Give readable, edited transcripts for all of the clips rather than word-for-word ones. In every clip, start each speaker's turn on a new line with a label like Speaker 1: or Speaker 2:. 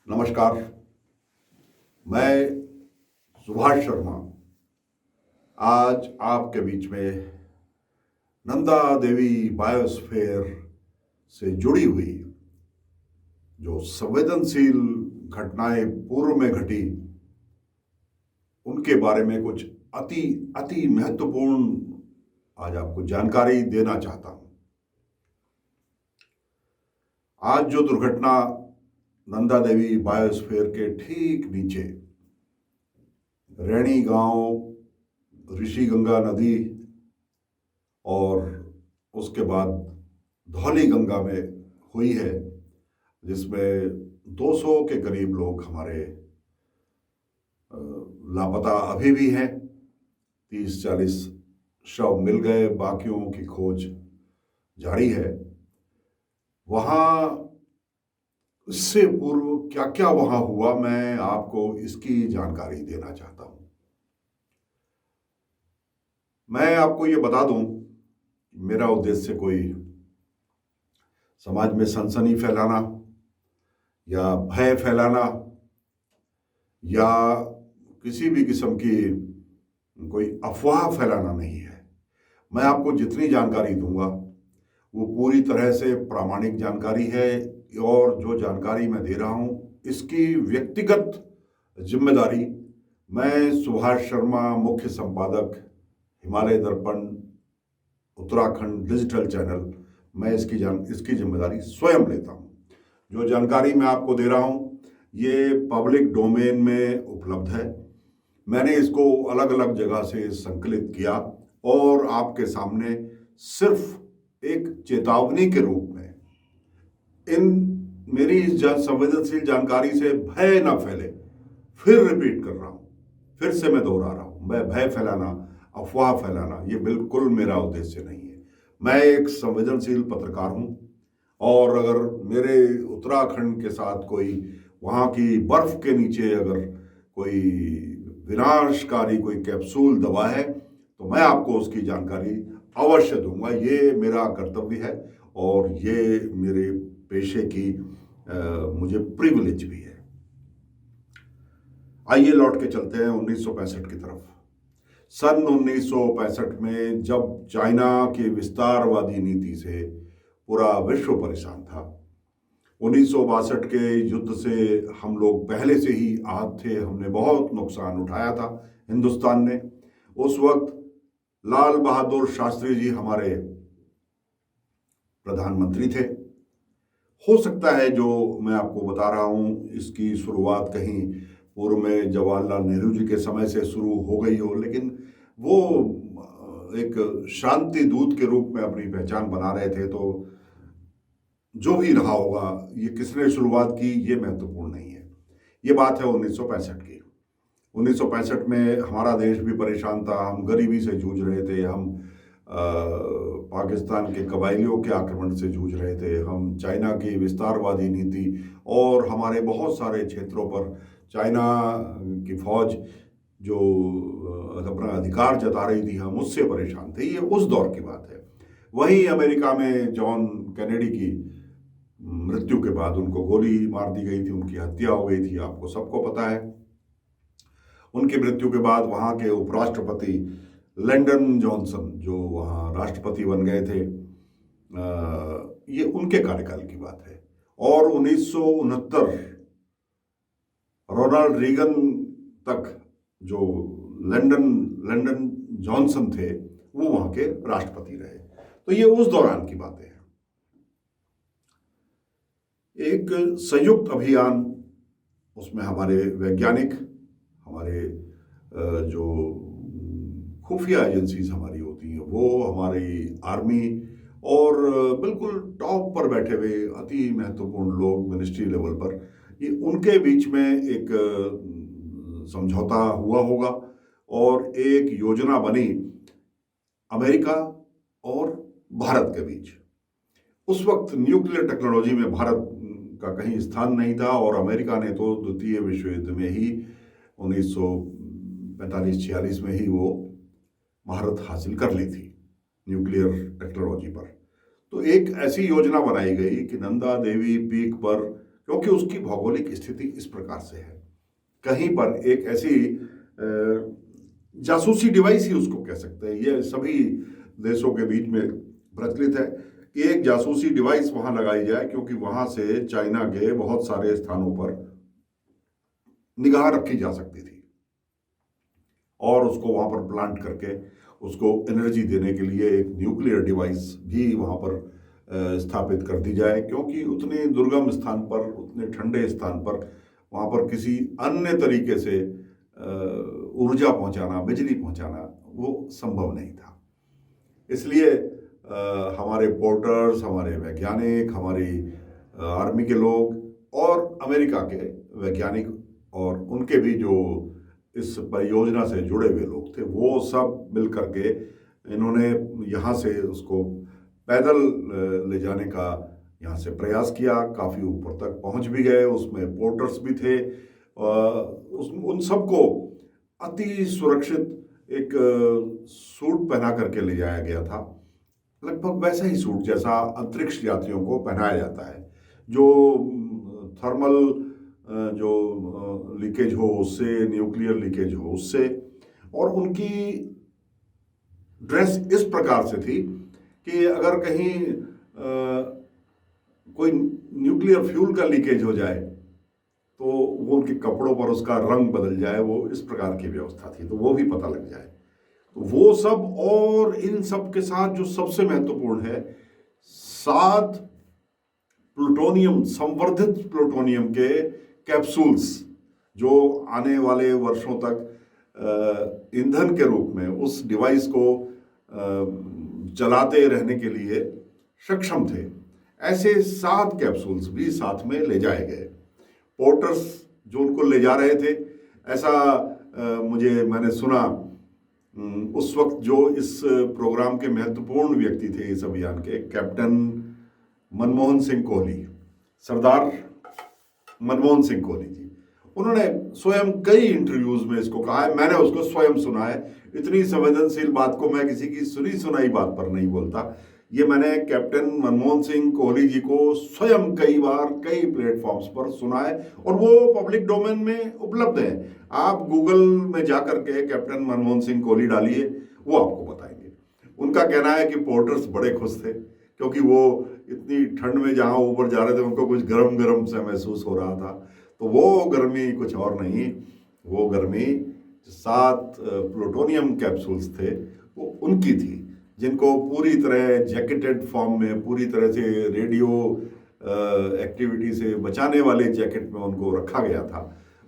Speaker 1: नमस्कार। मैं सुभाष शर्मा आज आपके बीच में नंदा देवी बायोस्फीयर से जुड़ी हुई जो संवेदनशील घटनाएं पूर्व में घटी उनके बारे में कुछ अति अति महत्वपूर्ण आज आपको जानकारी देना चाहता हूं। आज जो दुर्घटना नंदा देवी बायोस्फीयर के ठीक नीचे रैणी गांव, ऋषिगंगा नदी और उसके बाद धौली गंगा में हुई है, जिसमें 200 के करीब लोग हमारे लापता अभी भी हैं। 30-40 शव मिल गए, बाकियों की खोज जारी है। वहाँ इससे पूर्व क्या क्या वहाँ हुआ, मैं आपको इसकी जानकारी देना चाहता हूँ। मैं आपको ये बता दूं, मेरा उद्देश्य कोई समाज में सनसनी फैलाना या भय फैलाना या किसी भी किस्म की कोई अफवाह फैलाना नहीं है। मैं आपको जितनी जानकारी दूंगा वो पूरी तरह से प्रामाणिक जानकारी है और जो जानकारी मैं दे रहा हूं इसकी व्यक्तिगत जिम्मेदारी मैं सुभाष शर्मा, मुख्य संपादक, हिमालय दर्पण उत्तराखंड डिजिटल चैनल, मैं इसकी जिम्मेदारी स्वयं लेता हूं। जो जानकारी मैं आपको दे रहा हूं ये पब्लिक डोमेन में उपलब्ध है। मैंने इसको अलग अलग जगह से संकलित किया और आपके सामने सिर्फ एक चेतावनी के रूप में इन मेरी इस संवेदनशील जानकारी से भय ना फैले। फिर रिपीट कर रहा हूं, फिर से मैं दोहरा रहा हूं, मैं भय फैलाना, अफवाह फैलाना ये बिल्कुल मेरा उद्देश्य नहीं है। मैं एक संवेदनशील पत्रकार हूं और अगर मेरे उत्तराखंड के साथ कोई वहाँ की बर्फ के नीचे अगर कोई विनाशकारी कोई कैप्सूल दवा है तो मैं आपको उसकी जानकारी अवश्य दूंगा। ये मेरा कर्तव्य है और ये मेरे पेशे की मुझे प्रिविलेज भी है। आइए लौट के चलते हैं 1965 की तरफ। सन 1965 में जब चाइना की विस्तारवादी नीति से पूरा विश्व परेशान था, 1962 के युद्ध से हम लोग पहले से ही आहत थे, हमने बहुत नुकसान उठाया था हिंदुस्तान ने। उस वक्त लाल बहादुर शास्त्री जी हमारे प्रधानमंत्री थे। हो सकता है जो मैं आपको बता रहा हूं इसकी शुरुआत कहीं पूर्व में जवाहरलाल नेहरू जी के समय से शुरू हो गई हो, लेकिन वो एक शांति दूत के रूप में अपनी पहचान बना रहे थे। तो जो भी रहा होगा, ये किसने शुरुआत की ये महत्वपूर्ण नहीं है। ये बात है 1965 की। 1965 में हमारा देश भी परेशान था, हम गरीबी से जूझ रहे थे, हम पाकिस्तान के कबायलियों के आक्रमण से जूझ रहे थे, हम चाइना की विस्तारवादी नीति और हमारे बहुत सारे क्षेत्रों पर चाइना की फौज जो अपना अधिकार जता रही थी, हम उससे परेशान थे। ये उस दौर की बात है। वहीं अमेरिका में जॉन कैनेडी की मृत्यु के बाद उनको गोली मार दी गई थी, उनकी हत्या हो गई थी, आपको सबको पता है। उनकी मृत्यु के बाद वहाँ के उपराष्ट्रपति लिंडन जॉनसन जो वहाँ राष्ट्रपति बन गए थे, ये उनके कार्यकाल की बात है। और 1969 रोनाल्ड रीगन तक जो लिंडन जॉनसन थे वो वहाँ के राष्ट्रपति रहे। तो ये उस दौरान की बातें हैं। एक संयुक्त अभियान, उसमें हमारे वैज्ञानिक, हमारे जो खुफिया एजेंसीज हमारी होती हैं, वो हमारी आर्मी और बिल्कुल टॉप पर बैठे हुए अति महत्वपूर्ण लोग मिनिस्ट्री लेवल पर, ये उनके बीच में एक समझौता हुआ होगा और एक योजना बनी अमेरिका और भारत के बीच। उस वक्त न्यूक्लियर टेक्नोलॉजी में भारत का कहीं स्थान नहीं था और अमेरिका ने तो द्वितीय विश्व युद्ध में ही 1945-46 में ही वो महारत हासिल कर ली थी न्यूक्लियर टेक्नोलॉजी पर। तो एक ऐसी योजना बनाई गई कि नंदा देवी पीक पर क्योंकि उसकी भौगोलिक स्थिति इस प्रकार से है। कहीं पर एक ऐसी जासूसी डिवाइस ही उसको कह सकते हैं, ये सभी देशों के बीच में प्रचलित है कि एक जासूसी डिवाइस वहां लगाई जाए, क्योंकि वहां से चाइना के बहुत सारे स्थानों पर निगाह रखी जा सकती थी और उसको वहां पर प्लांट करके उसको एनर्जी देने के लिए एक न्यूक्लियर डिवाइस भी वहां पर स्थापित कर दी जाए, क्योंकि उतने दुर्गम स्थान पर, उतने ठंडे स्थान पर वहां पर किसी अन्य तरीके से ऊर्जा पहुंचाना, बिजली पहुंचाना वो संभव नहीं था। इसलिए हमारे पोर्टर्स, हमारे वैज्ञानिक, हमारी आर्मी के लोग और अमेरिका के वैज्ञानिक और उनके भी जो इस परियोजना से जुड़े हुए लोग थे, वो सब मिल करके इन्होंने यहाँ से उसको पैदल ले जाने का यहाँ से प्रयास किया। काफ़ी ऊपर तक पहुँच भी गए, उसमें पोर्टर्स भी थे। उन सबको अति सुरक्षित एक सूट पहना करके ले जाया गया था, लगभग वैसा ही सूट जैसा अंतरिक्ष यात्रियों को पहनाया जाता है, जो थर्मल जो लीकेज हो उससे, न्यूक्लियर लीकेज हो उससे। और उनकी ड्रेस इस प्रकार से थी कि अगर कहीं कोई न्यूक्लियर फ्यूल का लीकेज हो जाए तो वो उनके कपड़ों पर उसका रंग बदल जाए, वो इस प्रकार की व्यवस्था थी, तो वो भी पता लग जाए। तो वो सब, और इन सब के साथ जो सबसे महत्वपूर्ण है, 7 प्लूटोनियम, संवर्धित प्लूटोनियम के कैप्सूल्स जो आने वाले वर्षों तक ईंधन के रूप में उस डिवाइस को चलाते रहने के लिए सक्षम थे। ऐसे 7 कैप्सूल्स भी साथ में ले जाए गए। पोर्टर्स जो उनको ले जा रहे थे, ऐसा मैंने सुना उस वक्त जो इस प्रोग्राम के महत्वपूर्ण व्यक्ति थे इस अभियान के, कैप्टन मनमोहन सिंह कोहली, सरदार मनमोहन सिंह कोहली जी, उन्होंने स्वयं कई इंटरव्यूज में इसको कहा है, मैंने उसको स्वयं सुना है। इतनी संवेदनशील बात को मैं किसी की सुनी सुनाई बात पर नहीं बोलता। ये मैंने कैप्टन मनमोहन सिंह कोहली जी को स्वयं कई बार कई प्लेटफॉर्म्स पर सुना है, और वो पब्लिक डोमेन में उपलब्ध है। आप गूगल में जाकर के कैप्टन मनमोहन सिंह कोहली डालिए, वो आपको बताएंगे। उनका कहना है कि पोर्टर्स बड़े खुश थे, क्योंकि वो इतनी ठंड में जहाँ ऊपर जा रहे थे उनको कुछ गरम गरम सा महसूस हो रहा था। तो वो गर्मी कुछ और नहीं, वो गर्मी 7 प्लूटोनियम कैप्सूल्स थे वो उनकी थी, जिनको पूरी तरह जैकेटेड फॉर्म में, पूरी तरह से रेडियो एक्टिविटी से बचाने वाले जैकेट में उनको रखा गया था।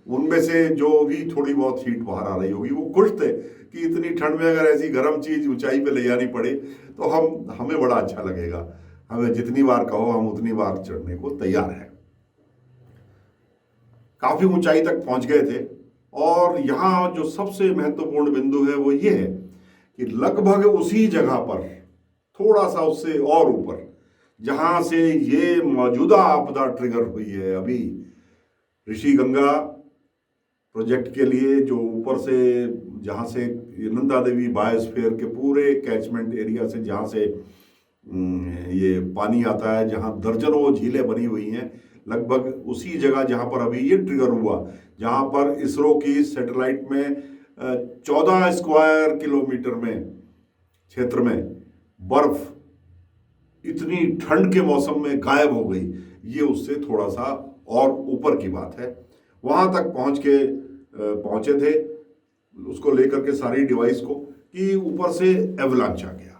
Speaker 1: उनमें से जो भी थोड़ी बहुत हीट बाहर आ रही होगी, वो खुश थे कि इतनी ठंड में अगर ऐसी गर्म चीज ऊंचाई पे ले जानी पड़े तो हमें बड़ा अच्छा लगेगा, हमें जितनी बार कहो हम उतनी बार चढ़ने को तैयार हैं। काफी ऊंचाई तक पहुंच गए थे, और यहाँ जो सबसे महत्वपूर्ण बिंदु है वो ये है कि लगभग उसी जगह पर, थोड़ा सा उससे और ऊपर, जहां से ये मौजूदा आपदा ट्रिगर हुई है अभी ऋषिगंगा प्रोजेक्ट के लिए, जो ऊपर से जहां से नंदा देवी बायोस्फीयर के पूरे कैचमेंट एरिया से जहां से ये पानी आता है, जहां दर्जनों झीलें बनी हुई हैं, लगभग उसी जगह जहां पर अभी ये ट्रिगर हुआ, जहां पर इसरो की सैटेलाइट में 14 स्क्वायर किलोमीटर में क्षेत्र में बर्फ इतनी ठंड के मौसम में गायब हो गई। ये उससे थोड़ा सा और ऊपर की बात है। वहां तक पहुंचे थे उसको लेकर के सारी डिवाइस को, कि ऊपर से एवलांच आ गया,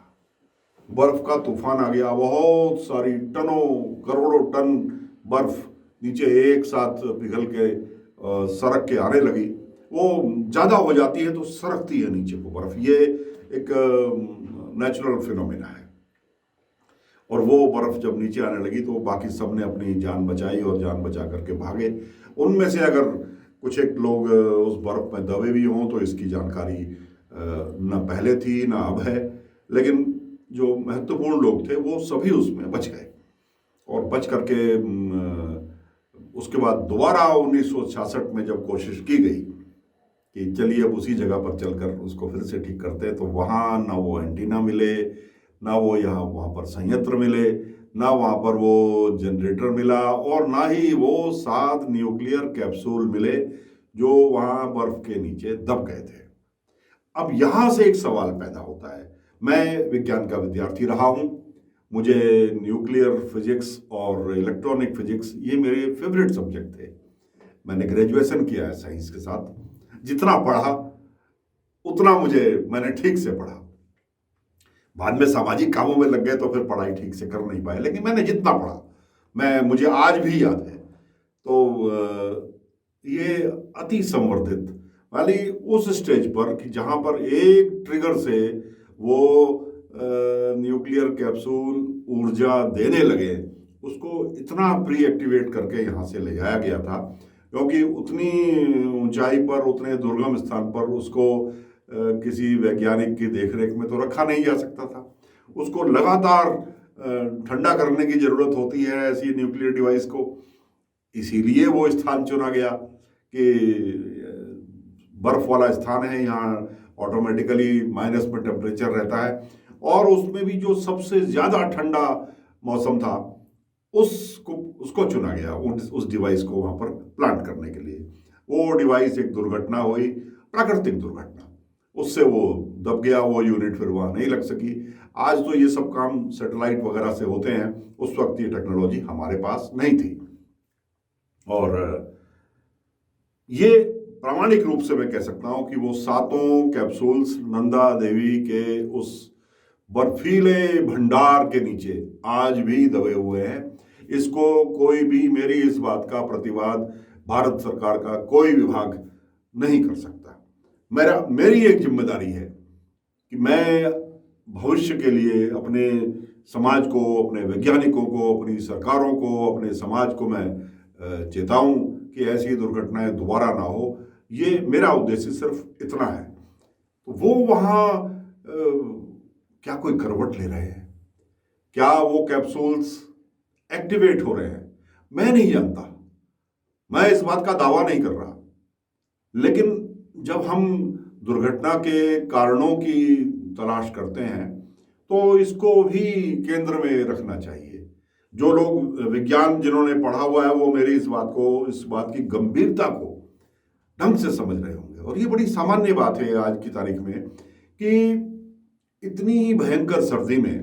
Speaker 1: बर्फ का तूफान आ गया। बहुत सारी टनों, करोड़ों टन बर्फ नीचे एक साथ पिघल के सड़क के आने लगी। वो ज़्यादा हो जाती है तो सरकती है नीचे को बर्फ, ये एक नेचुरल फिनोमेना है। और वो बर्फ जब नीचे आने लगी तो बाकी सब ने अपनी जान बचाई और जान बचा करके भागे। उनमें से अगर कुछ एक लोग उस बर्फ में दबे भी हों तो इसकी जानकारी न पहले थी न अब है, लेकिन जो महत्वपूर्ण लोग थे वो सभी उसमें बच गए। और बच करके उसके बाद दोबारा 1966 में जब कोशिश की गई कि चलिए अब उसी जगह पर चलकर उसको फिर से ठीक करते हैं, तो वहाँ ना वो एंटीना मिले, ना वो वहाँ पर संयंत्र मिले, ना वहाँ पर वो जनरेटर मिला और ना ही वो 7 न्यूक्लियर कैप्सूल मिले जो वहाँ बर्फ के नीचे दब गए थे। अब यहाँ से एक सवाल पैदा होता है। मैं विज्ञान का विद्यार्थी रहा हूँ, मुझे न्यूक्लियर फिजिक्स और इलेक्ट्रॉनिक फिजिक्स ये मेरे फेवरेट सब्जेक्ट थे। मैंने ग्रेजुएशन किया है साइंस के साथ। जितना पढ़ा उतना मैंने ठीक से पढ़ा। बाद में सामाजिक कामों में लग गए तो फिर पढ़ाई ठीक से कर नहीं पाए, लेकिन मैंने जितना पढ़ा मुझे आज भी याद है। तो ये अति संवर्धित वाली उस स्टेज पर कि जहां पर एक ट्रिगर से वो न्यूक्लियर कैप्सूल ऊर्जा देने लगे, उसको इतना प्री एक्टिवेट करके यहाँ से ले जाया गया था, क्योंकि उतनी ऊंचाई पर, उतने दुर्गम स्थान पर उसको किसी वैज्ञानिक की देखरेख में तो रखा नहीं जा सकता था। उसको लगातार ठंडा करने की जरूरत होती है ऐसी न्यूक्लियर डिवाइस को। इसीलिए वो स्थान चुना गया कि बर्फ वाला स्थान है, यहाँ ऑटोमेटिकली माइनस में टेम्परेचर रहता है, और उसमें भी जो सबसे ज्यादा ठंडा मौसम था उसको चुना गया उस डिवाइस को वहां पर प्लांट करने के लिए। वो डिवाइस एक दुर्घटना हुई, प्राकृतिक दुर्घटना, उससे वो दब गया, वो यूनिट फिर वहां नहीं लग सकी। आज तो ये सब काम सैटेलाइट वगैरह से होते हैं, उस वक्त ये टेक्नोलॉजी हमारे पास नहीं थी। और ये प्रामाणिक रूप से मैं कह सकता हूं कि वो 7 कैप्सूल्स नंदा देवी के उस बर्फीले भंडार के नीचे आज भी दबे हुए हैं। इसको कोई भी, मेरी इस बात का प्रतिवाद भारत सरकार का कोई विभाग नहीं कर सकता। मेरी एक जिम्मेदारी है कि मैं भविष्य के लिए अपने समाज को, अपने वैज्ञानिकों को, अपनी सरकारों को, अपने समाज को मैं चेताऊं कि ऐसी दुर्घटनाएं दोबारा ना हो। ये मेरा उद्देश्य सिर्फ इतना है। तो वो वहां क्या कोई करवट ले रहे हैं? क्या वो कैप्सूल्स एक्टिवेट हो रहे हैं? मैं नहीं जानता, मैं इस बात का दावा नहीं कर रहा। लेकिन जब हम दुर्घटना के कारणों की तलाश करते हैं तो इसको भी केंद्र में रखना चाहिए। जो लोग विज्ञान जिन्होंने पढ़ा हुआ है वो मेरी इस बात की गंभीरता को ढंग से समझ रहे होंगे। और ये बड़ी सामान्य बात है आज की तारीख में कि इतनी भयंकर सर्दी में,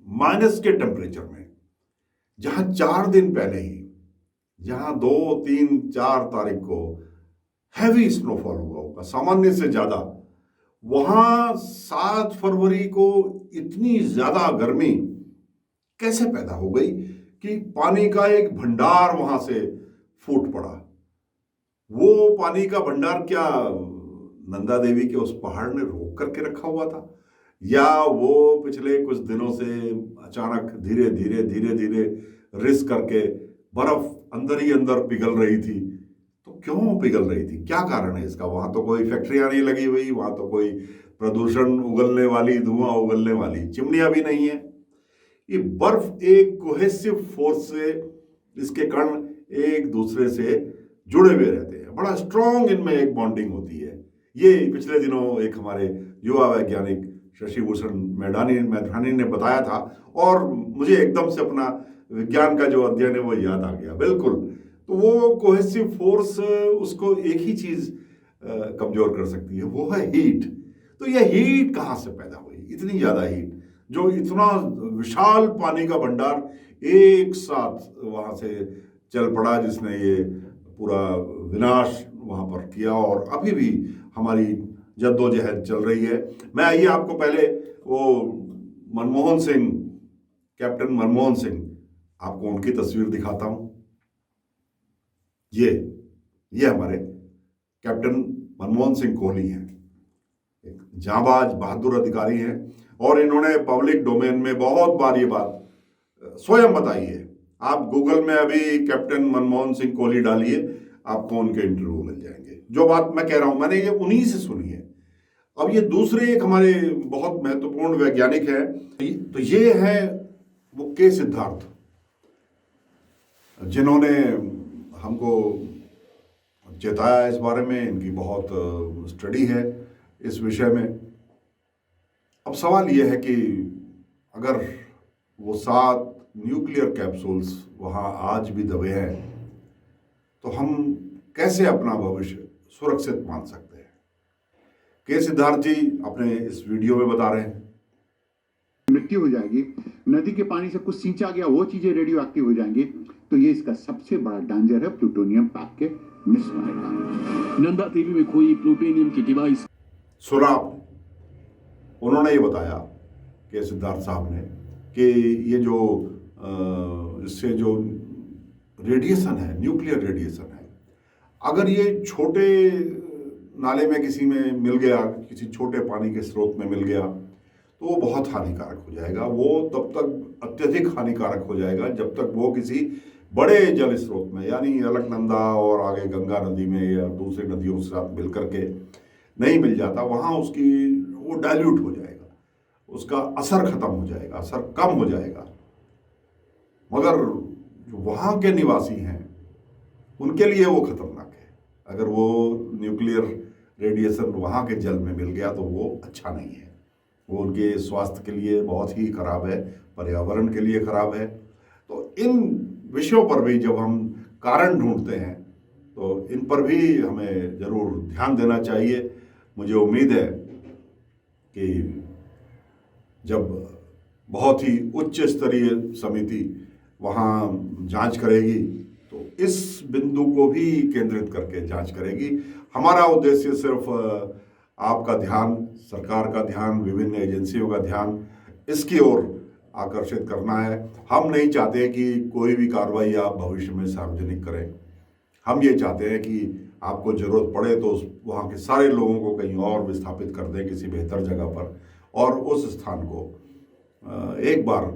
Speaker 1: माइनस के टेम्परेचर में, जहां 4 दिन पहले ही, जहां 2, 3, 4 तारीख को हैवी स्नोफॉल हुआ होगा, सामान्य से ज्यादा, वहां 7 फरवरी को इतनी ज्यादा गर्मी कैसे पैदा हो गई कि पानी का एक भंडार वहां से फूट पड़ा। वो पानी का भंडार क्या नंदा देवी के उस पहाड़ ने रोक करके रखा हुआ था, या वो पिछले कुछ दिनों से अचानक धीरे धीरे धीरे धीरे रिस करके बर्फ अंदर ही अंदर पिघल रही थी? तो क्यों पिघल रही थी, क्या कारण है इसका? वहां तो कोई फैक्ट्रियां नहीं लगी हुई, वहां तो कोई प्रदूषण उगलने वाली, धुआं उगलने वाली चिमनियां भी नहीं है। ये बर्फ एक कोहेसिव फोर्स से, इसके कण एक दूसरे से जुड़े हुए रहते हैं, बड़ा स्ट्रॉन्ग इनमें एक बॉन्डिंग होती है। ये पिछले दिनों एक हमारे युवा वैज्ञानिक शशि भूषण मैथानी ने बताया था, और मुझे एकदम से अपना विज्ञान का जो अध्ययन है वो याद आ गया। बिल्कुल, तो वो कोहेसिव फोर्स उसको एक ही चीज कमजोर कर सकती है, वो है हीट। तो ये हीट कहाँ से पैदा हुई, इतनी ज्यादा हीट, जो इतना विशाल पानी का भंडार एक साथ वहां से चल पड़ा, जिसने ये पूरा विनाश वहां पर किया। और अभी भी हमारी जद्दोजहद चल रही है। मैं आइए आपको पहले वो मनमोहन सिंह, कैप्टन मनमोहन सिंह, आपको उनकी तस्वीर दिखाता हूं। ये हमारे कैप्टन मनमोहन सिंह कोहली हैं, एक जांबाज बहादुर अधिकारी हैं, और इन्होंने पब्लिक डोमेन में बहुत बार ये बात स्वयं बताई है। आप गूगल में अभी कैप्टन मनमोहन सिंह कोहली डालिए, आपको उनके इंटरव्यू मिल जाएंगे। जो बात मैं कह रहा हूं मैंने ये उन्हीं से सुनी है। अब ये दूसरे एक हमारे बहुत महत्वपूर्ण वैज्ञानिक है, तो ये है वो के सिद्धार्थ, जिन्होंने हमको चेताया इस बारे में। इनकी बहुत स्टडी है इस विषय में। अब सवाल यह है कि अगर वो 7 न्यूक्लियर कैप्सूल्स वहाँ आज भी दबे हैं, तो हम कैसे अपना भविष्य सुरक्षित मान सकते हैं? के सिद्धार्थ जी अपने इस वीडियो में बता रहे हैं।
Speaker 2: मृत्यु हो जाएगी, नदी के पानी से कुछ सींचा गया वो चीजें रेडियो एक्टिव हो जाएंगी, तो ये इसका सबसे बड़ा डेंजर है प्लूटोनियम पैक के मिस होने का।
Speaker 3: नंदा देवी में कोई प्लूटोनियम की डिवाइस
Speaker 1: सुना आपने? उन्होंने ये बताया कि सिद्धार्थ साहब ने कि ये जो इससे जो रेडिएशन है, न्यूक्लियर रेडिएशन है, अगर ये छोटे नाले में किसी में मिल गया, किसी छोटे पानी के स्रोत में मिल गया, तो वो बहुत हानिकारक हो जाएगा। वो तब तक अत्यधिक हानिकारक हो जाएगा जब तक वो किसी बड़े जल स्रोत में, यानी अलकनंदा और आगे गंगा नदी में या दूसरी नदियों के साथ मिल करके नहीं मिल जाता, वहाँ उसकी वो डाइल्यूट हो जाएगा, उसका असर खत्म हो जाएगा, असर कम हो जाएगा। मगर जो वहाँ के निवासी हैं उनके लिए वो खतरनाक है। अगर वो न्यूक्लियर रेडिएशन वहाँ के जल में मिल गया तो वो अच्छा नहीं है, वो उनके स्वास्थ्य के लिए बहुत ही खराब है, पर्यावरण के लिए खराब है। तो इन विषयों पर भी जब हम कारण ढूंढते हैं तो इन पर भी हमें ज़रूर ध्यान देना चाहिए। मुझे उम्मीद है कि जब बहुत ही उच्च स्तरीय समिति वहाँ जांच करेगी तो इस बिंदु को भी केंद्रित करके जांच करेगी। हमारा उद्देश्य सिर्फ आपका ध्यान, सरकार का ध्यान, विभिन्न एजेंसियों का ध्यान इसकी ओर आकर्षित करना है। हम नहीं चाहते कि कोई भी कार्रवाई आप भविष्य में सार्वजनिक करें। हम ये चाहते हैं कि आपको ज़रूरत पड़े तो वहाँ के सारे लोगों को कहीं और विस्थापित कर दें, किसी बेहतर जगह पर, और उस स्थान को एक बार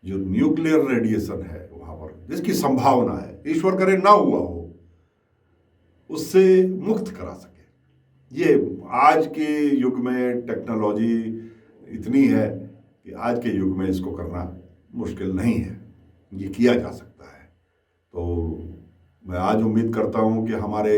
Speaker 1: जो न्यूक्लियर रेडिएशन है वहाँ पर, जिसकी संभावना है, ईश्वर करे ना हुआ हो, उससे मुक्त करा सके। ये आज के युग में टेक्नोलॉजी इतनी है कि आज के युग में इसको करना मुश्किल नहीं है, ये किया जा सकता है। तो मैं आज उम्मीद करता हूँ कि हमारे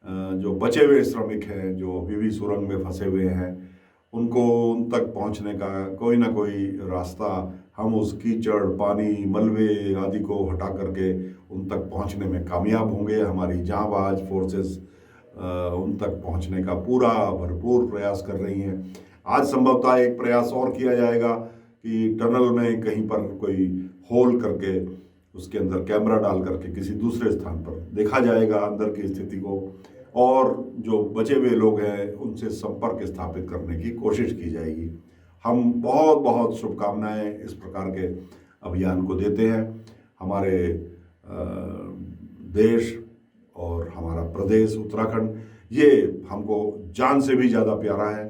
Speaker 1: जो बचे हुए श्रमिक हैं, जो अभी भी सुरंग में फंसे हुए हैं, उनको उन तक पहुँचने का कोई ना कोई रास्ता हम उस कीचड़, पानी, मलबे आदि को हटा करके उन तक पहुँचने में कामयाब होंगे। हमारी जांबाज फोर्सेस उन तक पहुँचने का पूरा भरपूर प्रयास कर रही हैं। आज संभवतः एक प्रयास और किया जाएगा कि टनल में कहीं पर कोई होल करके उसके अंदर कैमरा डाल करके किसी दूसरे स्थान पर देखा जाएगा अंदर की स्थिति को, और जो बचे हुए लोग हैं उनसे संपर्क स्थापित करने की कोशिश की जाएगी। हम बहुत बहुत शुभकामनाएं इस प्रकार के अभियान को देते हैं। हमारे देश और हमारा प्रदेश उत्तराखंड, ये हमको जान से भी ज़्यादा प्यारा है।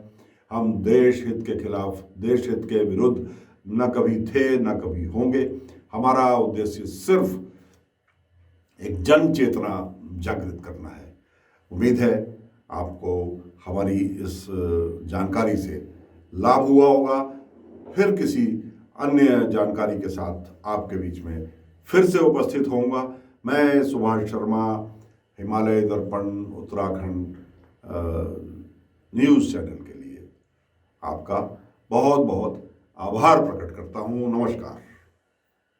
Speaker 1: हम देश हित के खिलाफ, देश हित के विरुद्ध न कभी थे न कभी होंगे। हमारा उद्देश्य सिर्फ एक जन चेतना जागृत करना है। उम्मीद है आपको हमारी इस जानकारी से लाभ हुआ होगा। फिर किसी अन्य जानकारी के साथ आपके बीच में फिर से उपस्थित होऊंगा। मैं सुभाष शर्मा, हिमालय दर्पण उत्तराखंड न्यूज़ चैनल के लिए आपका बहुत बहुत आभार प्रकट करता हूँ। नमस्कार।